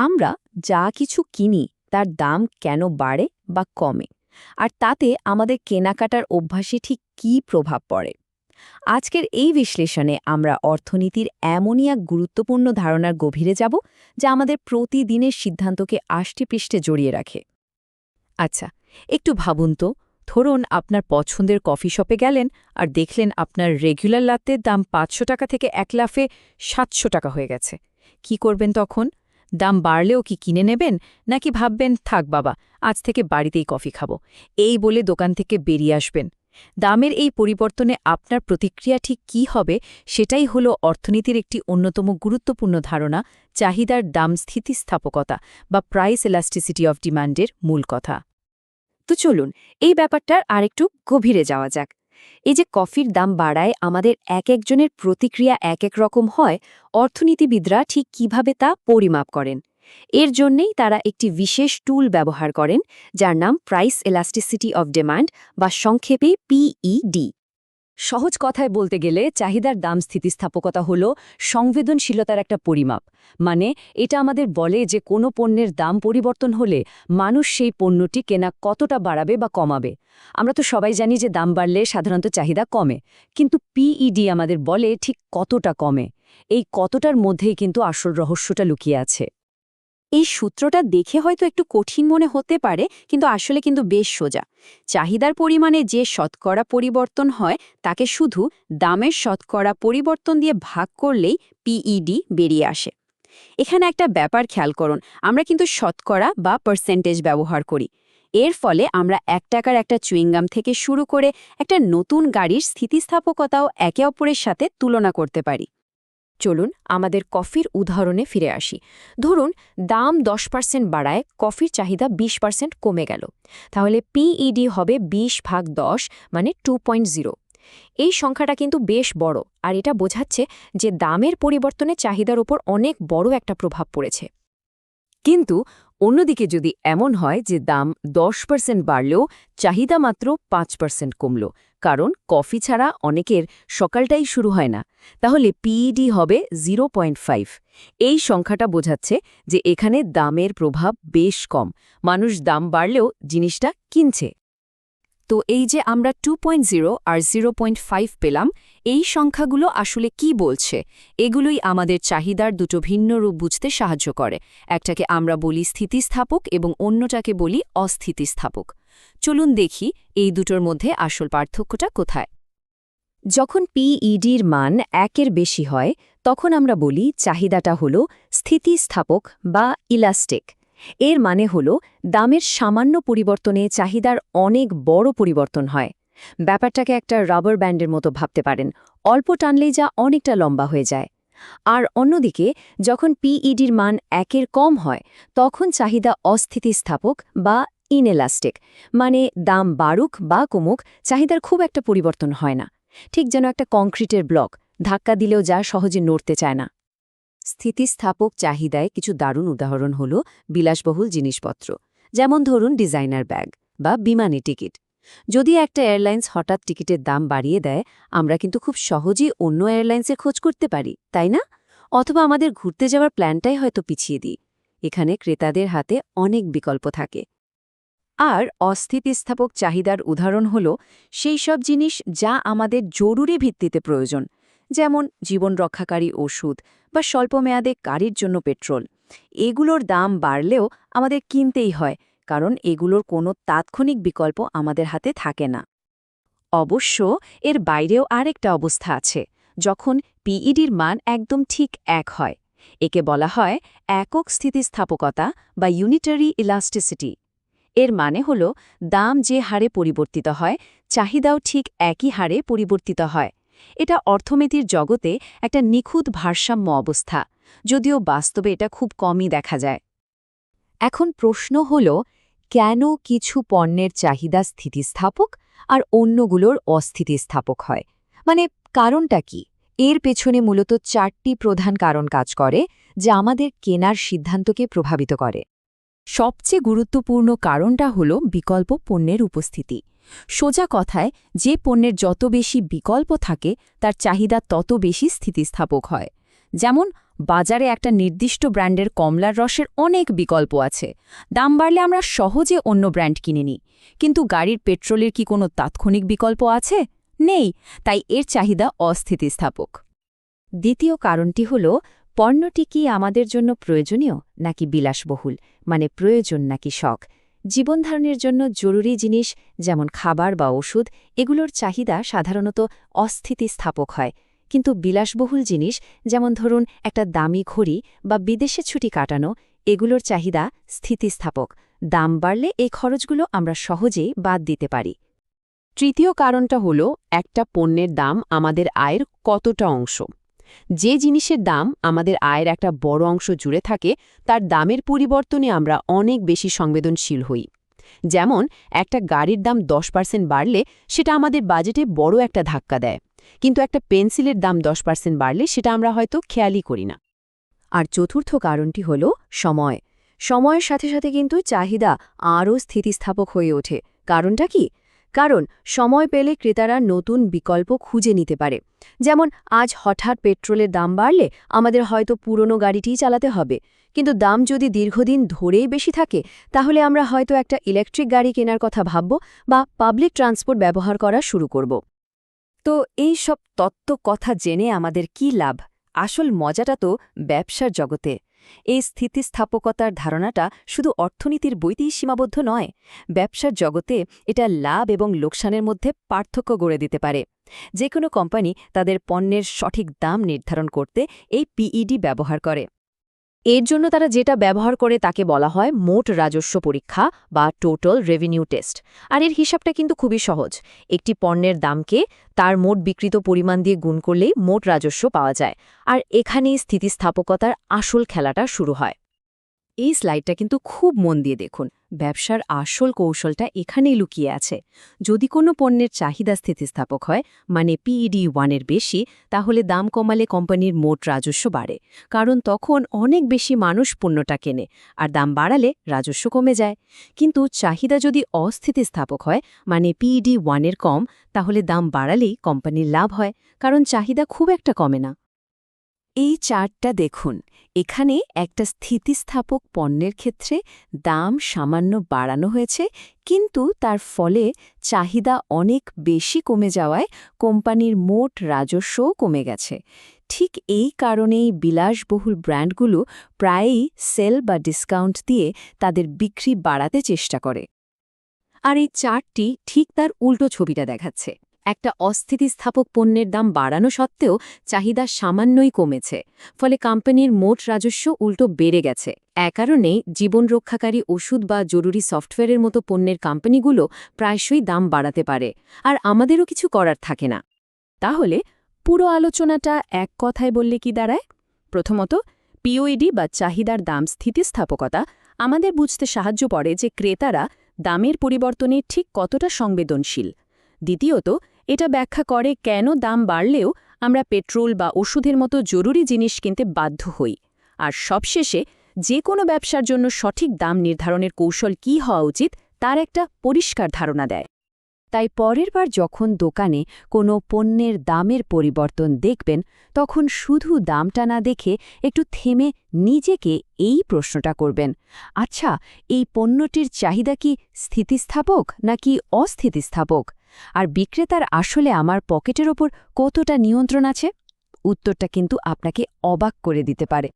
আমরা যা কিছু কিনি তার দাম কেন বাড়ে বা কমে, আর তাতে আমাদের কেনাকাটার অভ্যাসে ঠিক কী প্রভাব পড়ে। আজকের এই বিশ্লেষণে আমরা অর্থনীতির এমনই এক গুরুত্বপূর্ণ ধারণার গভীরে যাব, যা আমাদের প্রতিদিনের সিদ্ধান্তকে আষ্টেপৃষ্ঠে জড়িয়ে রাখে। আচ্ছা, একটু ভাবুন তো, ধরুন আপনার পছন্দের কফি শপে গেলেন আর দেখলেন আপনার রেগুলার লাত্তের দাম ৫০০ টাকা থেকে এক লাফে ৭০০ টাকা হয়ে গেছে। কি করবেন তখন? দাম বাড়লেও কি কিনে নেবেন, নাকি ভাববেন থাক বাবা, আজ থেকে বাড়িতেই কফি খাবো, এই বলে দোকান থেকে বেরিয়ে আসবেন? দামের এই পরিবর্তনে আপনার প্রতিক্রিয়া ঠিক কী হবে, সেটাই হলো অর্থনীতির একটি অন্যতম গুরুত্বপূর্ণ ধারণা, চাহিদার দাম স্থিতিস্থাপকতা বা প্রাইস এলাস্টিসিটি অফ ডিমান্ডের মূল কথা। তো চলুন এই ব্যাপারটার আরেকটু গভীরে যাওয়া যাক। এই যে কফির দাম বাড়ায় আমাদের এক একজনের প্রতিক্রিয়া এক এক রকম হয়, অর্থনীতিবিদরা ঠিক কিভাবে তা পরিমাপ করেন? এর জন্যেই তারা একটি বিশেষ টুল ব্যবহার করেন, যার নাম প্রাইস এলাস্টিসিটি অফ ডিমান্ড বা সংক্ষেপে পিইডি। সহজ কথায় বলতে গেলে চাহিদার দাম স্থিতিস্থাপকতা হল সংবেদনশীলতার একটা পরিমাপ। মানে এটা আমাদের বলে যে কোনো পণ্যের দাম পরিবর্তন হলে মানুষ সেই পণ্যটি কেনা কতটা বাড়াবে বা কমাবে। আমরা তো সবাই জানি যে দাম বাড়লে সাধারণত চাহিদা কমে, কিন্তু পিইডি আমাদের বলে ঠিক কতটা কমে। এই কতটার মধ্যেই কিন্তু আসল রহস্যটা লুকিয়ে আছে। এই সূত্রটা দেখে হয়তো একটু কঠিন মনে হতে পারে, কিন্তু আসলে কিন্তু বেশ সোজা। চাহিদার পরিমাণে যে শতকরা পরিবর্তন হয় তাকে শুধু দামের শতকরা পরিবর্তন দিয়ে ভাগ করলেই পিইডি বেরিয়ে আসে। এখানে একটা ব্যাপার খেয়াল করুন, আমরা কিন্তু শতকরা বা পার্সেন্টেজ ব্যবহার করি। এর ফলে আমরা ১ টাকার একটা চুইংগাম থেকে শুরু করে একটা নতুন গাড়ির স্থিতিস্থাপকতাও একে অপরের সাথে তুলনা করতে পারি। চলুন আমাদের কফির উদাহরণে ফিরে আসি। ধরুন দাম ১০% বাড়ায় কফির চাহিদা ২০% কমে গেল। তাহলে পিইডি হবে ২০/১০ মানে 2.0। এই সংখ্যাটা কিন্তু বেশ বড়, আর এটা বোঝাচ্ছে যে দামের পরিবর্তনে চাহিদার উপর অনেক বড় একটা প্রভাব পড়েছে। কিন্তু অন্যদিকে যদি এমন হয় যে দাম ১০% বাড়লেও চাহিদা মাত্র ৫% কমল, কারণ কফি ছাড়া অনেকের সকালটাই শুরু হয় না, তাহলে পিইডি হবে 0.5। এই সংখ্যাটা বোঝাচ্ছে যে এখানে দামের প্রভাব বেশ কম, মানুষ দাম বাড়লেও জিনিসটা কিনছে। তো এই যে আমরা 2.0 আর 0.5 পেলাম, এই সংখ্যাগুলো আসলে কি বলছে? এগুলোই আমাদের চাহিদার দুটো ভিন্ন রূপ বুঝতে সাহায্য করে। একটাকে আমরা বলি স্থিতিস্থাপক এবং অন্যটাকে বলি অস্থিতিস্থাপক। চলুন দেখি এই দুটোর মধ্যে আসল পার্থক্যটা কোথায়। যখন পিইডির মান ১-এর বেশি হয়, তখন আমরা বলি চাহিদাটা হলো স্থিতিস্থাপক বা ইলাস্টিক। এর মানে হল দামের সামান্য পরিবর্তনে চাহিদার অনেক বড় পরিবর্তন হয়। ব্যাপারটাকে একটা রাবার ব্যান্ডের মতো ভাবতে পারেন, অল্প টানলেই যা অনেকটা লম্বা হয়ে যায়। আর অন্যদিকে যখন পিইডির মান ১-এর কম হয়, তখন চাহিদা অস্থিতিস্থাপক বা ইনএলাস্টিক। মানে দাম বাড়ুক বা কমুক, চাহিদার খুব একটা পরিবর্তন হয় না, ঠিক যেন একটা কংক্রিটের ব্লক, ধাক্কা দিলেও যা সহজে নড়তে চায় না। স্থিতিস্থাপক চাহিদায় কিছু দারুণ উদাহরণ হল বিলাসবহুল জিনিসপত্র, যেমন ধরুন ডিজাইনার ব্যাগ বা বিমানে টিকিট। যদি একটা এয়ারলাইন্স হঠাৎ টিকিটের দাম বাড়িয়ে দেয়, আমরা কিন্তু খুব সহজেই অন্য এয়ারলাইন্সের খোঁজ করতে পারি, তাই না? অথবা আমাদের ঘুরতে যাওয়ার প্ল্যানটাই হয়তো পিছিয়ে দিই। এখানে ক্রেতাদের হাতে অনেক বিকল্প থাকে। আর অস্থিতিস্থাপক চাহিদার উদাহরণ হল সেই সব জিনিস যা আমাদের জরুরি ভিত্তিতে প্রয়োজন, যেমন জীবন রক্ষাকারী ওষুধ বা স্বল্পমেয়াদে গাড়ির জন্য পেট্রোল। এগুলোর দাম বাড়লেও আমাদের কিনতেই হয়, কারণ এগুলোর কোনো তাৎক্ষণিক বিকল্প আমাদের হাতে থাকে না। অবশ্য এর বাইরেও আরেকটা অবস্থা আছে, যখন পিইডির মান একদম ঠিক ১ হয়। একে বলা হয় একক স্থিতিস্থাপকতা বা ইউনিটারি ইলাস্টিসিটি। এর মানে হল দাম যে হারে পরিবর্তিত হয়, চাহিদাও ঠিক একই হারে পরিবর্তিত হয়। এটা অর্থনীতির জগতে একটা নিখুঁত ভারসাম্য অবস্থা, যদিও বাস্তবে এটা খুব কমই দেখা যায়। এখন প্রশ্ন হল, কেন কিছু পণ্যের চাহিদা স্থিতিস্থাপক আর অন্যগুলোর অস্থিতিস্থাপক হয়? মানে কারণটা কি? এর পেছনে মূলত ৪টি প্রধান কারণ কাজ করে, যা আমাদের কেনার সিদ্ধান্তকে প্রভাবিত করে। সবচেয়ে গুরুত্বপূর্ণ কারণটা হল বিকল্প পণ্যের উপস্থিতি। সোজা কথায়, যে পণ্যের যত বেশি বিকল্প থাকে তার চাহিদা তত বেশি স্থিতিস্থাপক হয়। যেমন বাজারে একটা নির্দিষ্ট ব্র্যান্ডের কমলার রসের অনেক বিকল্প আছে, দাম বাড়লে আমরা সহজে অন্য ব্র্যান্ড কিনে নিই। কিন্তু গাড়ির পেট্রোলের কি কোনো তাৎক্ষণিক বিকল্প আছে? নেই, তাই এর চাহিদা অস্থিতিস্থাপক। দ্বিতীয় কারণটি হল, পণ্যটি কি আমাদের জন্য প্রয়োজনীয় নাকি বিলাসবহুল, মানে প্রয়োজন নাকি শখ। জীবনধারণের জন্য জরুরি জিনিস যেমন খাবার বা ওষুধ, এগুলোর চাহিদা সাধারণত অস্থিতিস্থাপক হয়। কিন্তু বিলাসবহুল জিনিস যেমন ধরুন একটা দামি ঘড়ি বা বিদেশে ছুটি কাটানো, এগুলোর চাহিদা স্থিতিস্থাপক। দাম বাড়লে এই খরচগুলো আমরা সহজেই বাদ দিতে পারি। তৃতীয় কারণটা হল একটা পণ্যের দাম আমাদের আয়ের কতটা অংশ। যে জিনিসের দাম আমাদের আয়ের একটা বড় অংশ জুড়ে থাকে, তার দামের পরিবর্তনে আমরা অনেক বেশি সংবেদনশীল হই। যেমন একটা গাড়ির দাম 10% বাড়লে সেটা আমাদের বাজেটে বড় একটা ধাক্কা দেয়, কিন্তু একটা পেন্সিলের দাম 10% বাড়লে সেটা আমরা হয়তো খেয়ালই করি না। আর চতুর্থ কারণটি হল সময়। সময়ের সাথে সাথে কিন্তু চাহিদা আরও স্থিতিস্থাপক হয়ে ওঠে। কারণটা কি? কারণ সময় পেলে ক্রেতারা নতুন বিকল্প খুঁজে নিতে পারে। যেমন আজ হঠাৎ পেট্রোলের দাম বাড়লে আমাদের হয়তো পুরনো গাড়িটিই চালাতে হবে, কিন্তু দাম যদি দীর্ঘদিন ধরেই বেশি থাকে তাহলে আমরা হয়তো একটা ইলেকট্রিক গাড়ি কেনার কথা ভাবব বা পাবলিক ট্রান্সপোর্ট ব্যবহার করা শুরু করব। তো এই সব তত্ত্ব কথা জেনে আমাদের কি লাভ? আসল মজাটা তো ব্যবসার জগতে। এই স্থিতিস্থাপকতার ধারণাটা শুধু অর্থনীতির বইতেই সীমাবদ্ধ নয়, ব্যবসার জগতে এটা লাভ এবং লোকসানের মধ্যে পার্থক্য গড়ে দিতে পারে। যে কোনো কোম্পানি তাদের পণ্যের সঠিক দাম নির্ধারণ করতে এই পিইডি ব্যবহার করে। এর জন্য তারা যেটা ব্যবহার করে তাকে বলা হয় মোট রাজস্ব পরীক্ষা বা টোটাল রেভিনিউ টেস্ট। আর এর হিসাবটা কিন্তু খুবই সহজ। একটি পণ্যের দামকে তার মোট বিক্রিত পরিমাণ দিয়ে গুণ করলেই মোট রাজস্ব পাওয়া যায়। আর এখানেই স্থিতিস্থাপকতার আসল খেলাটা শুরু হয়। এই স্লাইডটা কিন্তু খুব মন দিয়ে দেখুন। ব্যবসার আসল কৌশলটা এখানেই লুকিয়ে আছে। যদি কোনো পণ্যের চাহিদা স্থিতিস্থাপক হয়, মানে পিইডি 1-এর বেশি, তাহলে দাম কমালে কোম্পানির মোট রাজস্ব বাড়ে। কারণ তখন অনেক বেশি মানুষ পণ্যটা কেনে, আর দাম বাড়ালে রাজস্ব কমে যায়। কিন্তু চাহিদা যদি অস্থিতিস্থাপক হয়, মানে পিইডি 1-এর কম, তাহলে দাম বাড়ালেই কোম্পানির লাভ হয়, কারণ চাহিদা খুব একটা কমে না। এই চার্টটা দেখুন। এখানে একটা স্থিতিস্থাপক পণ্যের ক্ষেত্রে দাম সামান্য বাড়ানো হয়েছে, কিন্তু তার ফলে চাহিদা অনেক বেশি কমে যাওয়ায় কোম্পানির মোট রাজস্বও কমে গেছে। ঠিক এই কারণেই বিলাসবহুল ব্র্যান্ডগুলো প্রায়ই সেল বা ডিসকাউন্ট দিয়ে তাদের বিক্রি বাড়াতে চেষ্টা করে। আর এই চার্টটি ঠিক তার উল্টো ছবিটা দেখাচ্ছে। একটা অস্থিতিস্থাপক পণ্যের দাম বাড়ানো সত্ত্বেও চাহিদা সামান্যই কমেছে, ফলে কোম্পানির মোট রাজস্ব উল্টো বেড়ে গেছে। কারণেই জীবন রক্ষাকারী ওষুধ বা জরুরি সফটওয়্যারের মতো পণ্যের কোম্পানিগুলো প্রায়শই দাম বাড়াতে পারে, আর আমাদেরও কিছু করার থাকে না। তাহলে পুরো আলোচনাটা এক কথায় বললে কি দাঁড়ায়? প্রথমত, পিওইডি বা চাহিদার দাম স্থিতিস্থাপকতা আমাদের বুঝতে সাহায্য করে যে ক্রেতারা দামের পরিবর্তনে ঠিক কতটা সংবেদনশীল। দ্বিতীয়ত, এটা ব্যাখ্যা করে কেন দাম বাড়লেও আমরা পেট্রোল বা ওষুধের মতো জরুরি জিনিস কিনতে বাধ্য হই। আর সবশেষে, যে কোনো ব্যবসার জন্য সঠিক দাম নির্ধারণের কৌশল কী হওয়া উচিত তার একটা পরিষ্কার ধারণা দেয়। তাই পরের বার যখন দোকানে কোনো পণ্যের দামের পরিবর্তন দেখবেন, তখন শুধু দামটা না দেখে একটু থেমে নিজেকে এই প্রশ্নটা করবেন, আচ্ছা, এই পণ্যটির চাহিদা কি স্থিতিস্থাপক নাকি অস্থিতিস্থাপক? আর বিক্রেতার আসলে আমার পকেটের ওপর কতটা নিয়ন্ত্রণ আছে? উত্তরটা কিন্তু আপনাকে অবাক করে দিতে পারে।